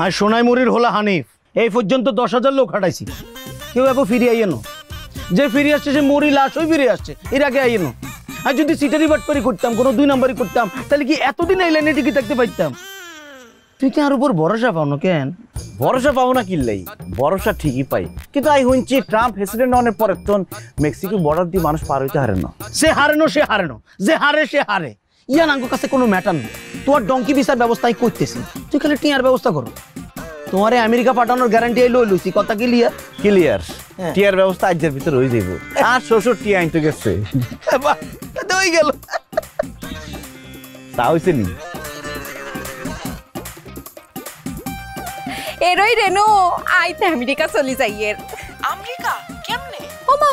আর সোনাইমুড়ির হলো হানিফ। এই পর্যন্ত 10,000 লোক হাঁটাইছি, কেউ এবার ফিরে আইয়েনো। যে ফিরে আসছে সে মরি লাশ হয়ে ফিরে আসছে, এর আগে আইয়েনো। আর যদি সিটারি বাটপারি করতাম, কোনো 2 নম্বরই করতাম, তাহলে কি এতদিন এই লাইনে টিকে থাকতে পারতাম? তুই কি আর উপর ভরসা পাও না কেন? ভরসা পাবো না কিনলেই, ভরসা ঠিকই পাই। কিন্তু আই শুনছি ট্রাম্প প্রেসিডেন্ট হওয়ার পরে তো মেক্সিকো বর্ডার দিয়ে মানুষ পার হইতে হারে না। সে হারেনো, যে হারে সে হারে। ইয়ান আঙ্গুর কাছে কোনো ম্যাটার নেই। তোমার ডঙ্কি ভিসার ব্যবস্থাই করতেছি, তুই খালি টিয়ার ব্যবস্থা করো। তোমারে আমেরিকা পাঠানোর গ্যারান্টি লইছি, কথা ক্লিয়ার? ক্লিয়ার। টিয়ার ব্যবস্থা আজের ভিতরে হয়ে যাইব। আর শ্বশুর টিয়া আনতে গেছে, হয়ে গেল। তা হয়েছে নি? এরই রেনু আইতে আমেরিকা চলি যাইয়ের। আমেরিকা কেমনে? ওমা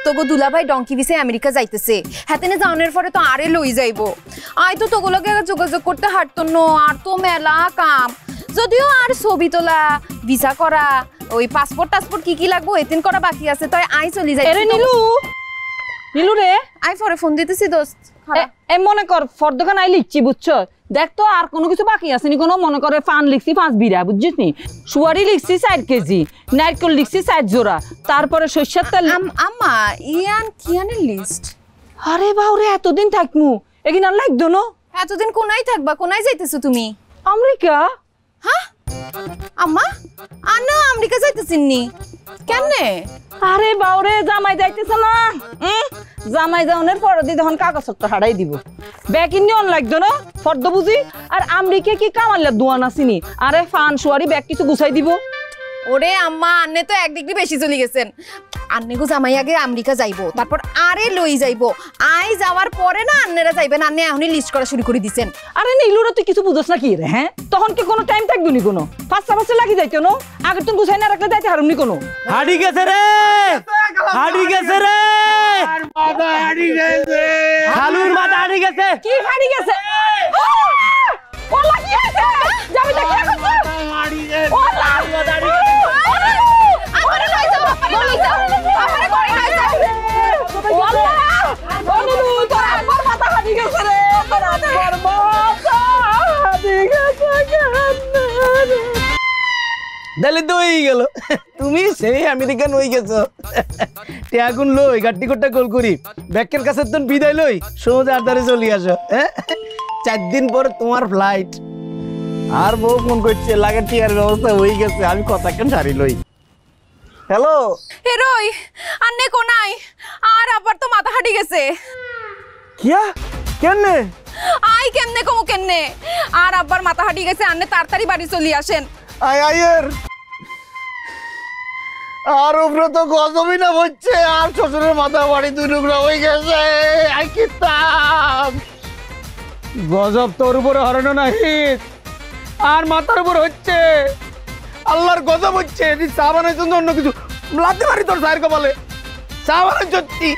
তোগো দুলাভাই ডঙ্কি ভিসে আমেরিকা যাইতেছে, হাতেনে যাওয়ার পরে তো আরে লই যাইব। আই তো তোগুলোকে যোগাযোগ করতে হাঁটতো না, আর তো মেলা কাম। যদিও আর ছবি তোলা, ভিসা করা, ওই পাসপোর্ট টাসপোর্ট কি লাগবো এতিন করা বাকি আছে, তাই আই চলি যাই। এরে নীলু, নীলু রে, আই পরে ফোন দিতেছি দোস্ত। এ মনে কর ফর্দখান আই লিখছি বুঝছো, দেখ তো আর কোনো কিছু বাকি আছে নি কোনো? মনে করে ফান লিখছি 5 বিড়া বুঝছিস নি, সুয়ারি লিখছি 4 কেজি, নারকেল লিখছি 4 জোড়া, তারপরে সরষের তেল। আম্মা ইয়ান কিয়ানের লিস্ট? আরে বাউরে এতদিন থাকমু এগিন আর লাগতো না। এতদিন কোনায় থাকবা? কোনায় যাইতেছো তুমি? আমেরিকা। হ্যাঁ আম্মা, আনা আমেরিকা যাইতেছিন নি কেনে? আরে বাউরে জামাই যাইতেছে না, জামাই যাওয়ার পর দি তখন কাগজপত্র হারাই দিব, ব্যাগ ইন্ডিয়া অন লাগতো না ফর্দ বুঝি। আর আমেরিকা কি কামাল্লা দোয়ান আসিনি, আরে ফান সুয়ারি ব্যাগ কিছু গুছাই দিব। ওরে আম্মা, আন্নে তো 1 ডিগ্রি বেশি চলে গেছেন। আন্নে গো জামাই আগে আমেরিকা যাইবো, তারপর আরে লই যাইবো। আই যাওয়ার পরে না আন্নেরা যাইবেন, আন্নে এখনই লিস্ট করা শুরু করে দিছেন। আরে নীলুরা তুই কিছু বুঝছ না কি রে? হ্যাঁ তখন কি কোনো টাইম থাকবে নি কোনো? 5 লাগি যাইতো না, আগে তুমি গুছাই না রাখলে যাইতে হারুম নি কোনো। হাড়ি গেছে রে, হাড়ি গেছে রে, মাথা হাড়ি গেছে, খালুর মাথা হাড়ি গেছে। কি হাড়ি গেছে? ওলা কি আছে? যাবি দেখি এখন হাড়ি গেছে, ওলা মাথা হাড়ি গেছে। আমারে লই যাও, লই যাও, আমারে করে লই যাও। ওলা ও নীলু তোর একবার মাথা হাড়ি গেছে রে, তোর একবার মাথা হাড়ি গেছে কেন রে? তাহলে তো হয়ে গেল, তুমি সেই আমেরিকান হয়ে গেছো। টিয়াগুন লই গাড়ি কোটটা কল করি, ব্যাকের কাছে তো বিদায় লই সোজা আদারে চলে আসো। 4 দিন পর তোমার ফ্লাইট। আর বউ ফোন করছে, লাগে টিয়ার ব্যবস্থা হয়ে গেছে, আমি কথা কেন সারি লই। হ্যালো হেরোই আন্নে কোনাই, আর আবার তো মাথা হাঁটি গেছে। কিয়া কেনে? আই কেমনে কমু কেমনে? আর আব্বার মাথা হাঁটি গেছে, আন্নে তাড়াতাড়ি বাড়ি চলি আসেন। আয় আয়ের আর উপরে তো গজবই না হচ্ছে, আর শ্বশুরের মাথা বাড়ি 2 টুকরা হয়ে গেছে। আই কিতাব গজব তোর উপরে হরানো নাই, আর মাথার উপর হচ্ছে আল্লাহর গজব হচ্ছে। চা বানার জন্য অন্য কিছু লাগতে পারি তোর সাহের কপালে, চা বানার সত্যি।